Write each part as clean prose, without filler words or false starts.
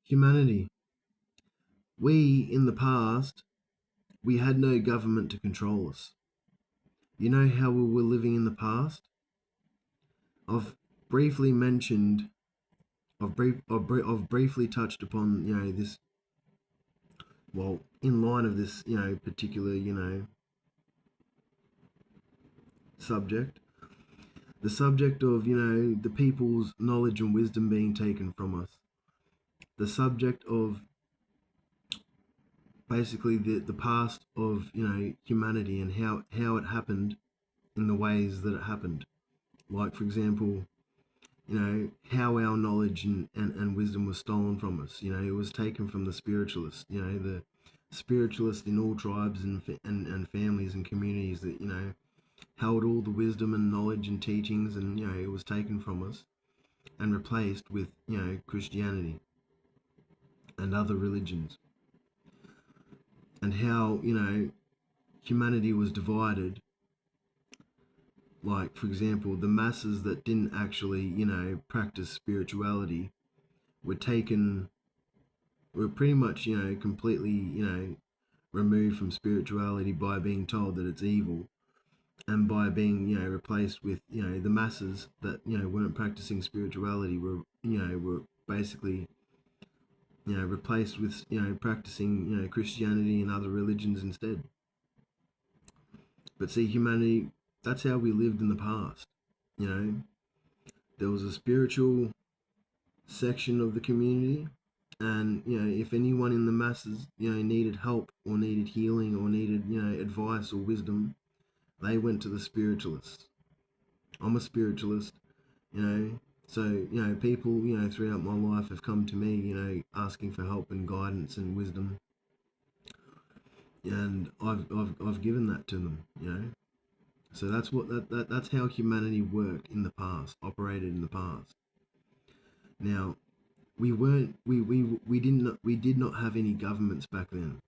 Humanity. We, in the past, we had no government to control us. You know how we were living in the past? I've briefly mentioned, I've briefly touched upon, this, well, in line of this, particular, subject. The subject of, the people's knowledge and wisdom being taken from us. The subject of basically the past of, humanity and how it happened in the ways that it happened. Like, for example, how our knowledge and wisdom was stolen from us. It was taken from the spiritualists, the spiritualists in all tribes and families and communities that, held all the wisdom and knowledge and teachings, and, it was taken from us and replaced with, Christianity and other religions. And how, humanity was divided. Like, for example, the masses that didn't actually, practice spirituality were taken, were pretty much, completely, removed from spirituality by being told that it's evil, and by being, replaced with, the masses that, weren't practicing spirituality were basically, replaced with, practicing, Christianity and other religions instead. But see, humanity, that's how we lived in the past. You know, there was a spiritual section of the community, and, if anyone in the masses, needed help or needed healing or needed, advice or wisdom, they went to the spiritualists. I'm a spiritualist, you know. So, people, throughout my life have come to me, asking for help and guidance and wisdom, and I've given that to them. So that's what that's how humanity worked in the past, operated in the past. Now, we weren't we did not have any governments back then.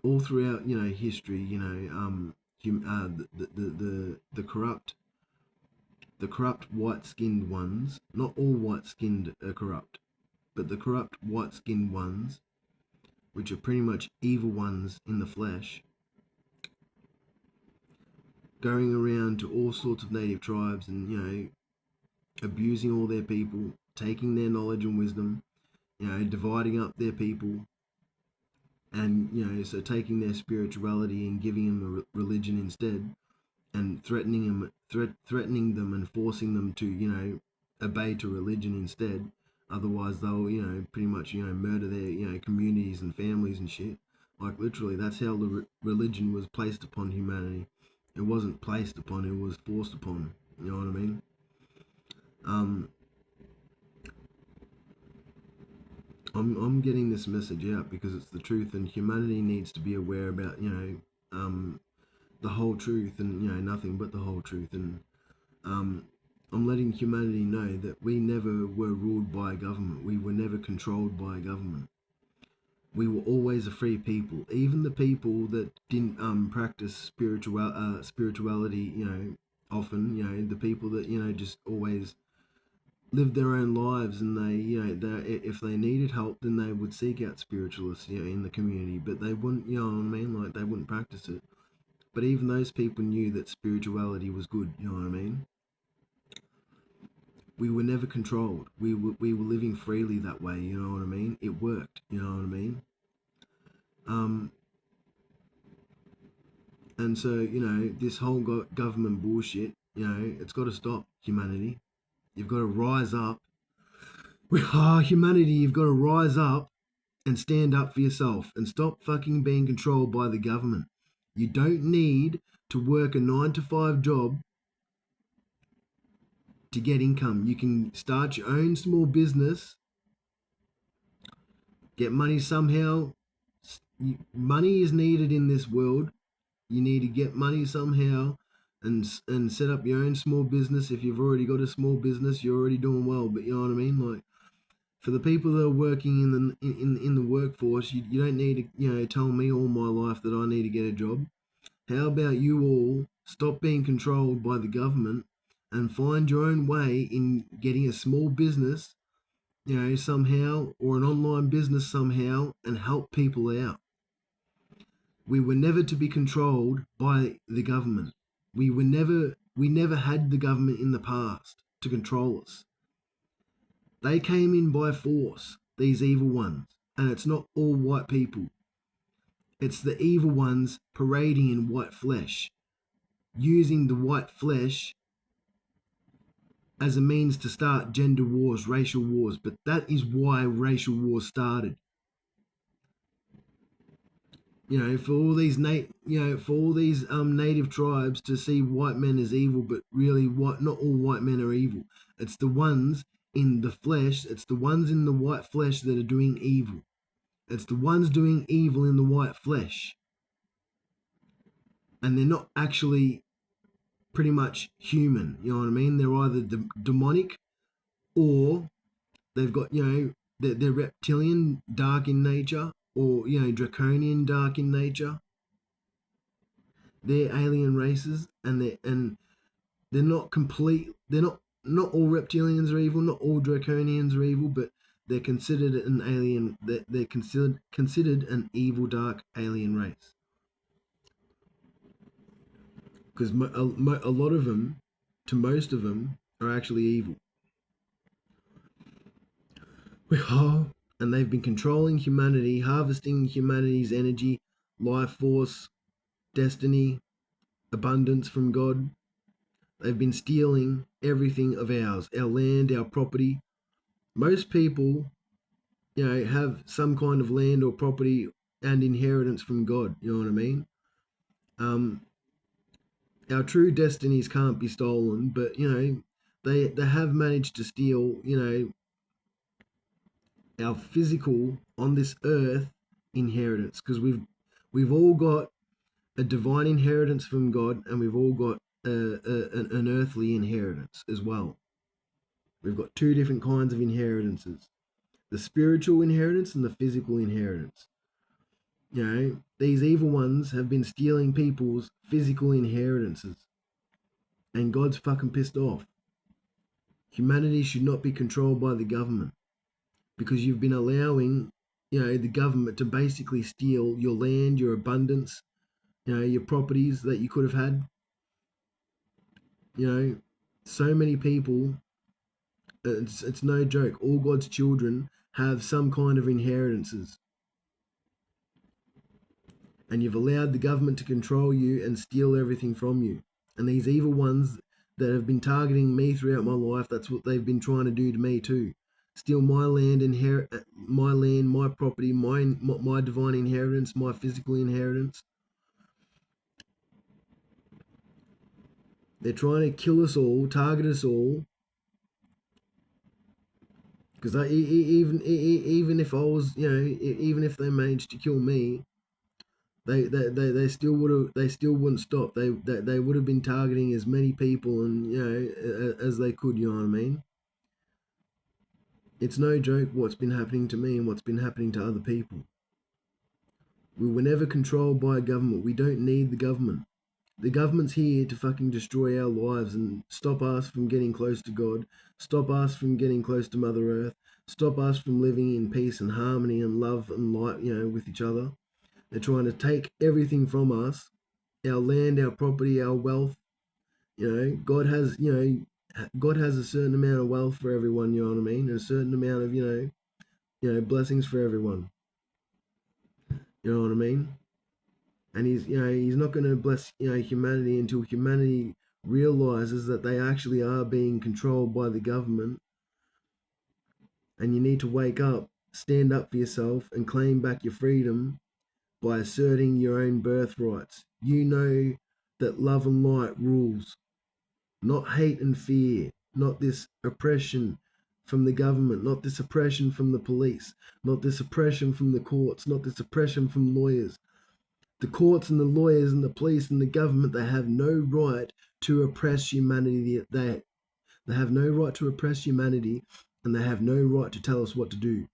All throughout, history, the corrupt white-skinned ones, not all white-skinned are corrupt, but the corrupt white-skinned ones, which are pretty much evil ones in the flesh, going around to all sorts of native tribes and, abusing all their people, taking their knowledge and wisdom, dividing up their people, and, so taking their spirituality and giving them a religion instead, and threatening them and forcing them to, obey to religion instead. Otherwise, they'll, pretty much, murder their, communities and families and shit. Like, literally, that's how the religion was placed upon humanity. It wasn't placed upon; it was forced upon. You know what I mean? Um, I'm getting this message out because it's the truth, and humanity needs to be aware about, the whole truth, and, nothing but the whole truth. And, um, I'm letting humanity know that we never were ruled by a government. We were never controlled by a government. We were always a free people. Even the people that didn't, practice spirituality, often, the people that, just always lived their own lives, and they, if they needed help, then they would seek out spiritualists, in the community. But they wouldn't, you know what I mean? Like, they wouldn't practice it. But even those people knew that spirituality was good. You know what I mean? We were never controlled. We were living freely that way. You know what I mean? It worked. You know what I mean? Um, and so, this whole government bullshit, it's got to stop. Humanity, you've got to rise up. Humanity, you've got to rise up and stand up for yourself and stop fucking being controlled by the government. You don't need to work a 9 to 5 job to get income. You can start your own small business, get money somehow. Money is needed in this world. You need to get money somehow, and set up your own small business. If you've already got a small business, you're already doing well. But you know what I mean? Like, for the people that are working in the workforce, you don't need to, tell me all my life that I need to get a job. How about you all stop being controlled by the government and find your own way in getting a small business somehow, or an online business somehow, and help people out. We were never to be controlled by the government. We never had the government in the past to control us. They came in by force, these evil ones, and it's not all white people. It's the evil ones parading in white flesh, using the white flesh as a means to start gender wars, racial wars. But that is why racial wars started. For all these native tribes to see white men as evil, but really, not all white men are evil. It's the ones in the flesh. It's the ones in the white flesh that are doing evil. It's the ones doing evil in the white flesh, and they're not actually pretty much human. You know what I mean? They're either demonic, or they've got they're reptilian, dark in nature, or draconian, dark in nature. They're alien races, and they're not complete. They're not all reptilians are evil. Not all draconians are evil, but they're considered an alien. They're considered an evil, dark alien race. Because a lot of them, to most of them, are actually evil. And they've been controlling humanity, harvesting humanity's energy, life force, destiny, abundance from God. They've been stealing everything of ours, our land, our property. Most people, have some kind of land or property and inheritance from God. You know what I mean? Our true destinies can't be stolen, but they have managed to steal our physical on this earth inheritance, because we've all got a divine inheritance from God, and we've all got an earthly inheritance as well. We've got two different kinds of inheritances: the spiritual inheritance and the physical inheritance. These evil ones have been stealing people's physical inheritances, and God's fucking pissed off. Humanity should not be controlled by the government, because you've been allowing the government to basically steal your land, your abundance, your properties that you could have had. So many people, it's no joke, all God's children have some kind of inheritances, and you've allowed the government to control you and steal everything from you. And these evil ones that have been targeting me throughout my life, that's what they've been trying to do to me too. Steal my land, my property, my divine inheritance, my physical inheritance. They're trying to kill us all, target us all. Because even if I was, even if they managed to kill me, they still wouldn't stop. They would have been targeting as many people and as they could. You know what I mean? It's no joke what's been happening to me and what's been happening to other people. We were never controlled by a government. We don't need the government. The government's here to fucking destroy our lives and stop us from getting close to God, stop us from getting close to Mother Earth, stop us from living in peace and harmony and love and light, with each other. They're trying to take everything from us, our land, our property, our wealth. God has, God has a certain amount of wealth for everyone, you know what I mean? And a certain amount of, blessings for everyone. You know what I mean? And he's not going to bless, humanity until humanity realizes that they actually are being controlled by the government. And you need to wake up, stand up for yourself, and claim back your freedom by asserting your own birthrights. You know that love and light rules, not hate and fear, not this oppression from the government, not this oppression from the police, not this oppression from the courts, not this oppression from lawyers. The courts and the lawyers and the police and the government, they have no right to oppress humanity. They have no right to oppress humanity, and they have no right to tell us what to do.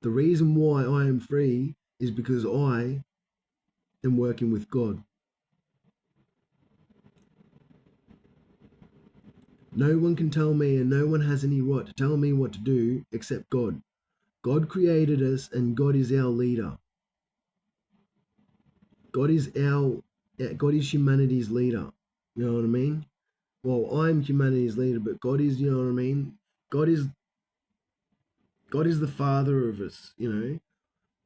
The reason why I am free is because I am working with God. No one can tell me, and no one has any right to tell me what to do except God. God created us, and God is our leader. God is God is humanity's leader. You know what I mean? Well, I'm humanity's leader, but God is, you know what I mean? God is God is the father of us, you know.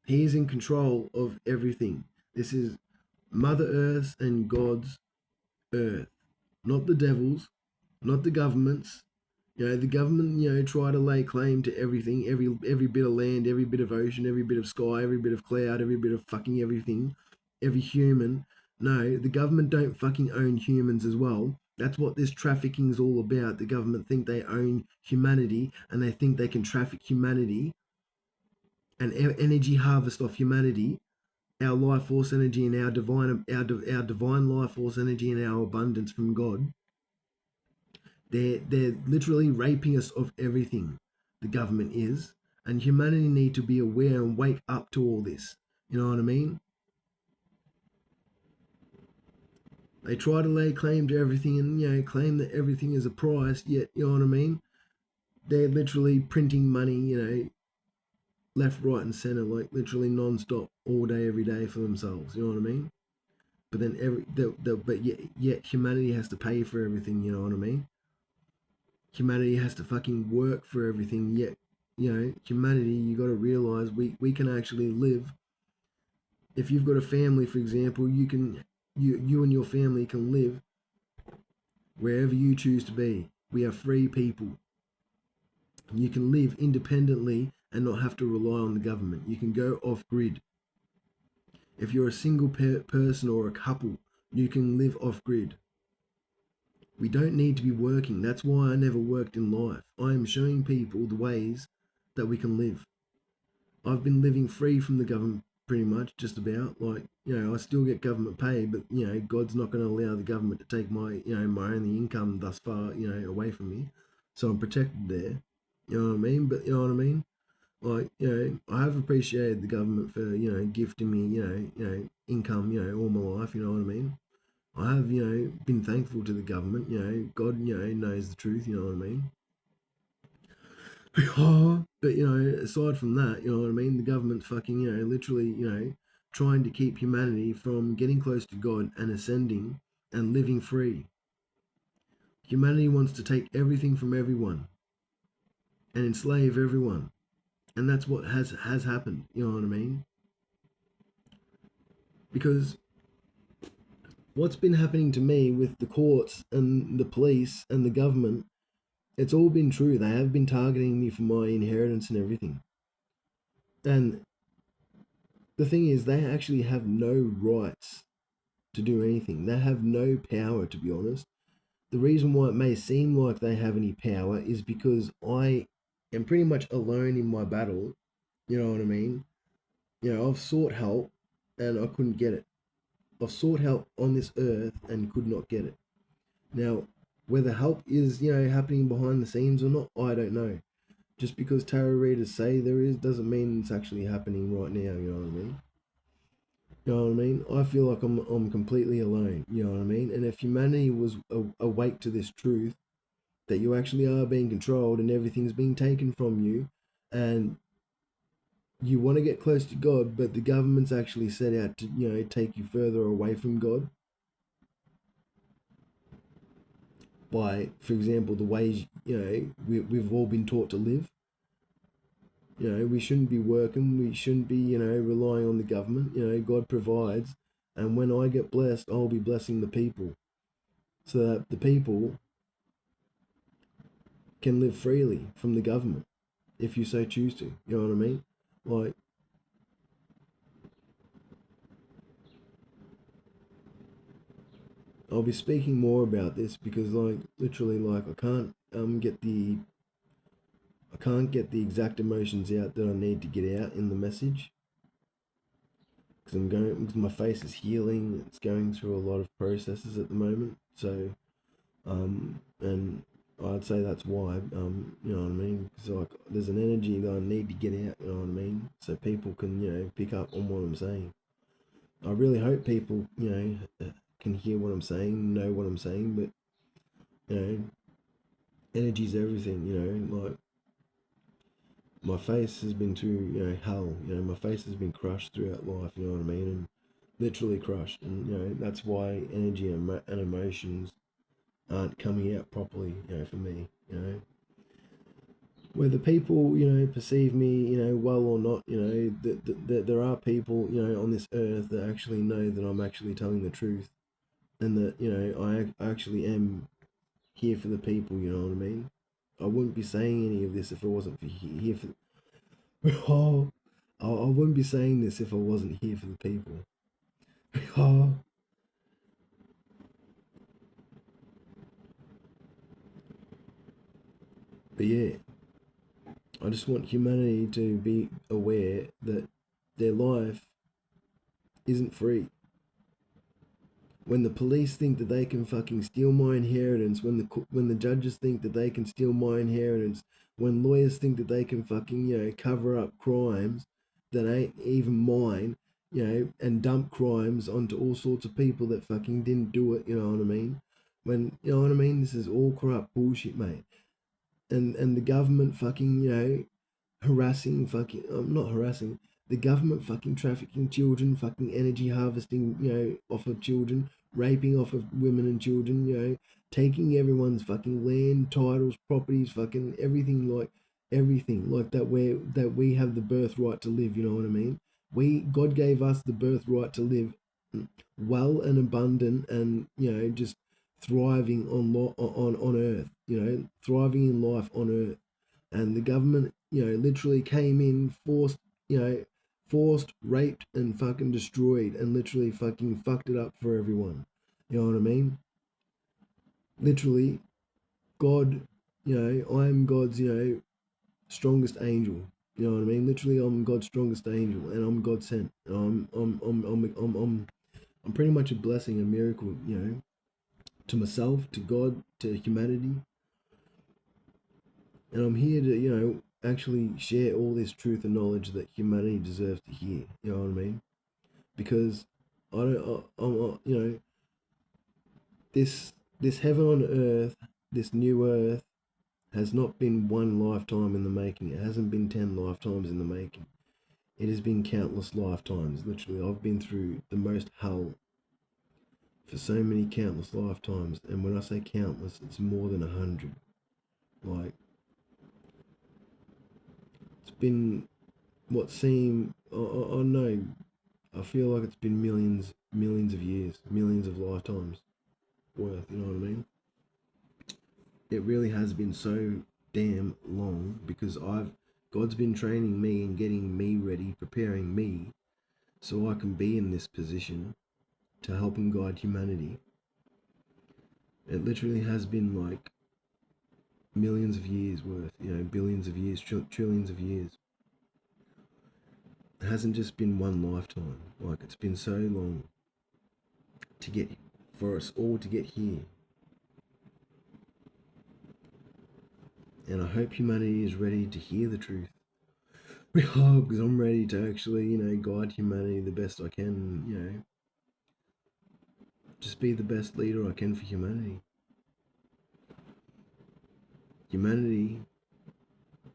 He is in control of everything. This is Mother Earth and God's earth, not the devil's, not the government's. You know, the government, you know, try to lay claim to everything, every bit of land, every bit of ocean, every bit of sky, every bit of cloud, every bit of fucking everything, every human. No, the government don't fucking own humans as well. That's what this trafficking is all about. The government think they own humanity, and they think they can traffic humanity and energy harvest off humanity, our life force energy and our divine life force energy and our abundance from God. They're literally raping us of everything. The government is, and humanity need to be aware and wake up to all this. You know what I mean? They try to lay claim to everything and, you know, claim that everything is a price. Yet, you know what I mean? They're literally printing money, you know, left, right, and center, like literally non-stop, all day, every day for themselves. You know what I mean? But then but yet humanity has to pay for everything. You know what I mean? Humanity has to fucking work for everything. Yet, you know, humanity, you got to realize we can actually live. If you've got a family, for example, you and your family can live wherever you choose to be. We are free people. You can live independently and not have to rely on the government. You can go off grid. If you're a single person or a couple, you can live off grid. We don't need to be working. That's why I never worked in life. I am showing people the ways that we can live. I've been living free from the government pretty much, just about. Like, you know, I still get government pay, but, you know, God's not going to allow the government to take my, you know, my only income thus far, you know, away from me. So I'm protected there. You know what I mean? But, you know what I mean? Like, you know, I have appreciated the government for, you know, gifting me, income, you know, all my life, you know what I mean? I have, you know, been thankful to the government, you know, God, you know, knows the truth, you know what I mean? But, you know, aside from that, you know what I mean? The government's fucking, you know, literally, you know, trying to keep humanity from getting close to God and ascending and living free. Humanity wants to take everything from everyone and enslave everyone. And that's what has happened, you know what I mean? Because what's been happening to me with the courts and the police and the government, it's all been true. They have been targeting me for my inheritance and everything. And the thing is, they actually have no rights to do anything. They have no power, to be honest. The reason why it may seem like they have any power is because I am pretty much alone in my battle. You know what I mean? You know, I've sought help and I couldn't get it. I've sought help on this earth and could not get it. Now, whether help is, you know, happening behind the scenes or not, I don't know. Just because tarot readers say there is doesn't mean it's actually happening right now, you know what I mean? You know what I mean? I feel like I'm completely alone, you know what I mean? And if humanity was awake to this truth, that you actually are being controlled and everything's being taken from you, and you want to get close to God, but the government's actually set out to, you know, take you further away from God by, for example, the ways, you know, we've all been taught to live. You know, we shouldn't be working. We shouldn't be, you know, relying on the government. You know, God provides. And when I get blessed, I'll be blessing the people so that the people can live freely from the government if you so choose to. You know what I mean? Like, I'll be speaking more about this because, like, literally, like, I can't get the exact emotions out that I need to get out in the message because my face is healing. It's going through a lot of processes at the moment. So, and I'd say that's why, you know what I mean? Because, like, there's an energy that I need to get out, you know what I mean? So people can, you know, pick up on what I'm saying. I really hope people, you know, can hear what I'm saying, know what I'm saying, but, you know, Energy's everything, you know. Like my face has been through, you know, hell. You know, my face has been crushed throughout life. You know what I mean? And literally crushed. And you know, that's why energy and emotions aren't coming out properly. You know, for me. You know, whether people, you know, perceive me, you know, well or not, you know, that there are people, you know, on this earth that actually know that I'm actually telling the truth, and that, you know, I actually am here for the people. You know what I mean? I wouldn't be saying any of this if it wasn't for here for. Oh, I wouldn't be saying this if I wasn't here for the people. Oh, but yeah, I just want humanity to be aware that their life isn't free. When the police think that they can fucking steal my inheritance, when the judges think that they can steal my inheritance, when lawyers think that they can fucking, you know, cover up crimes that ain't even mine, you know, and dump crimes onto all sorts of people that fucking didn't do it, you know what I mean? When, you know what I mean, this is all corrupt bullshit, mate. And the government fucking, you know, harassing fucking, not harassing, the government fucking trafficking children, fucking energy harvesting, you know, off of children, raping off of women and children, you know, taking everyone's fucking land, titles, properties, fucking everything like that, where that we have the birthright to live. You know what I mean? God gave us the birthright to live well and abundant, and you know, just thriving on earth. You know, thriving in life on earth. And the government, you know, literally came in, you know, forced, raped, and fucking destroyed, and literally fucking fucked it up for everyone. You know what I mean? Literally, God, you know, I'm God's, you know, strongest angel. You know what I mean? Literally, I'm God's strongest angel, and I'm God sent. I'm pretty much a blessing, a miracle, you know, to myself, to God, to humanity, and I'm here to, you know, actually share all this truth and knowledge that humanity deserves to hear. You know what I mean? Because I don't, you know, this heaven on earth, this new earth, has not been one lifetime in the making. It hasn't been 10 lifetimes in the making. It has been countless lifetimes. Literally, I've been through the most hell for so many countless lifetimes. And when I say countless, it's more than 100. Like, it's been what seem, I know, I feel like it's been millions of years, millions of lifetimes worth, you know what I mean? It really has been so damn long, because God's been training me and getting me ready, preparing me so I can be in this position to help and guide humanity. It literally has been like millions of years worth, you know, billions of years, trillions of years. It hasn't just been one lifetime. Like, it's been so long to get, for us all to get here. And I hope humanity is ready to hear the truth. Because I'm ready to actually, you know, guide humanity the best I can, you know, just be the best leader I can for humanity. Humanity,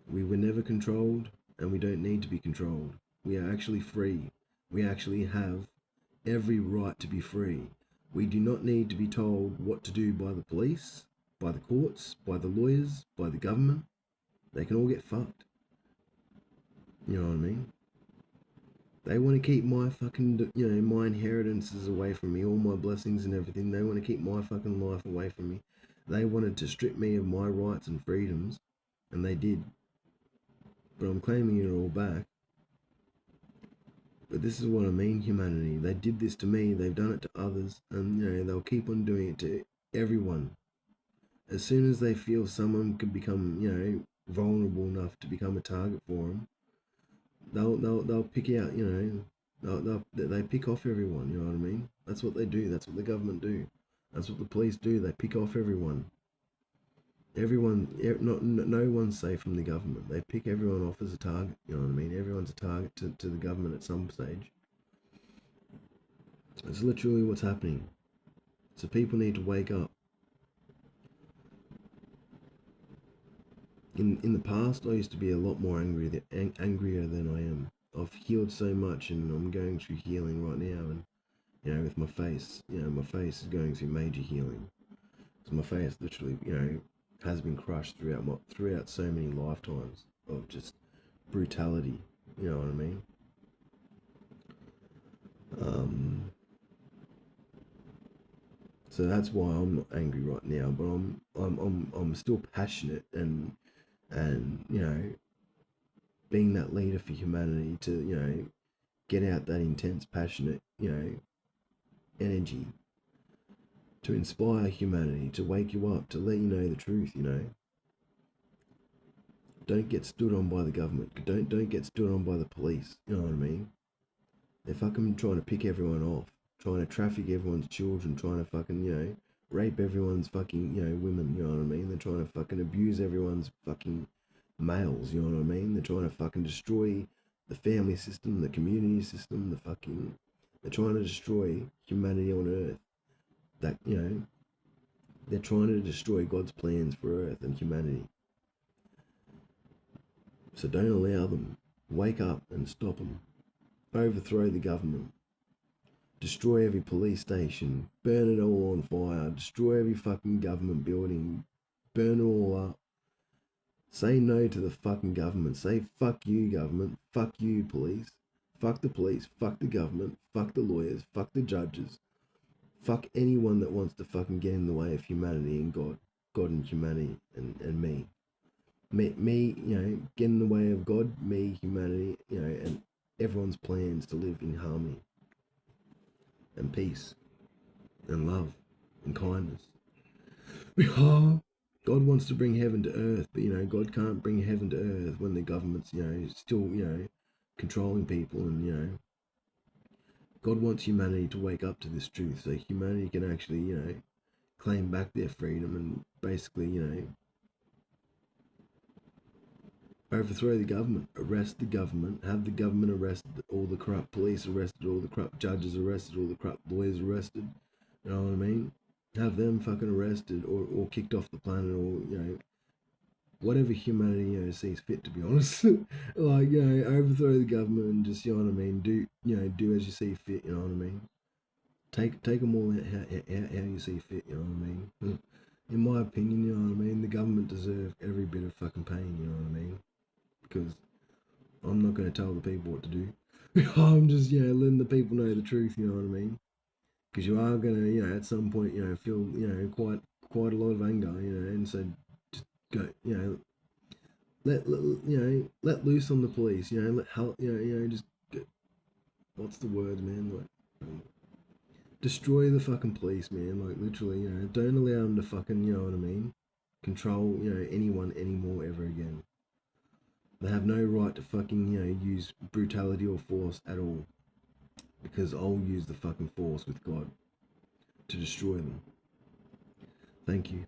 we were never controlled, and we don't need to be controlled. We are actually free. We actually have every right to be free. We do not need to be told what to do by the police, by the courts, by the lawyers, by the government. They can all get fucked. You know what I mean? They want to keep my fucking, you know, my inheritances away from me, all my blessings and everything. They want to keep my fucking life away from me. They wanted to strip me of my rights and freedoms, and they did. But I'm claiming it all back. But this is what I mean, humanity. They did this to me, they've done it to others, and, you know, they'll keep on doing it to everyone. As soon as they feel someone could become, you know, vulnerable enough to become a target for them, they'll pick out, you know, they pick off everyone. You know what I mean? That's what they do. That's what the government do. That's what the police do. They pick off everyone. No one's safe from the government. They pick everyone off as a target. You know what I mean? Everyone's a target to the government at some stage. It's literally what's happening. So people need to wake up. In the past, I used to be a lot more angrier than I am. I've healed so much, and I'm going through healing right now. And with my face, my face is going through major healing. So my face literally, has been crushed throughout so many lifetimes of just brutality. You know what I mean? Um, so that's why I'm not angry right now, but I'm still passionate and being that leader for humanity to get out that intense, passionate energy to inspire humanity, to wake you up, to let you know the truth. Don't get stood on by the government. Don't get stood on by the police. You know what I mean? They're fucking trying to pick everyone off, trying to traffic everyone's children, trying to fucking, rape everyone's fucking, women, you know what I mean? They're trying to fucking abuse everyone's fucking males, you know what I mean? They're trying to fucking destroy the family system, the community system, they're trying to destroy humanity on Earth. They're trying to destroy God's plans for Earth and humanity. So don't allow them. Wake up and stop them. Overthrow the government. Destroy every police station, burn it all on fire, destroy every fucking government building, burn it all up. Say no to the fucking government. Say fuck you, government. Fuck you, police. Fuck the police. Fuck the government. Fuck the lawyers. Fuck the judges. Fuck anyone that wants to fucking get in the way of humanity and God and humanity and me. Me, get in the way of God, me, humanity, and everyone's plans to live in harmony and peace and love and kindness. God wants to bring heaven to earth, but God can't bring heaven to earth when the government's still controlling people, and God wants humanity to wake up to this truth so humanity can actually claim back their freedom and basically overthrow the government, arrest the government, have the government arrested, all the corrupt police arrested, all the corrupt judges arrested, all the corrupt lawyers arrested. You know what I mean? Have them fucking arrested or kicked off the planet, or whatever humanity sees fit, to be honest. Like overthrow the government and just what I mean, do as you see fit. You know what I mean? Take them all out how you see fit. You know what I mean? In my opinion, you know what I mean. The government deserve every bit of fucking pain. You know what I mean? Because I'm not going to tell the people what to do. I'm just letting the people know the truth. You know what I mean? Because you are going to at some point feel quite a lot of anger, and so just go let loose on the police, let help, just get, what's the word, man? Like, destroy the fucking police, man. Like, literally, don't allow them to fucking, you know what I mean, control, anyone anymore ever again. They have no right to fucking, use brutality or force at all, because I'll use the fucking force with God to destroy them. Thank you.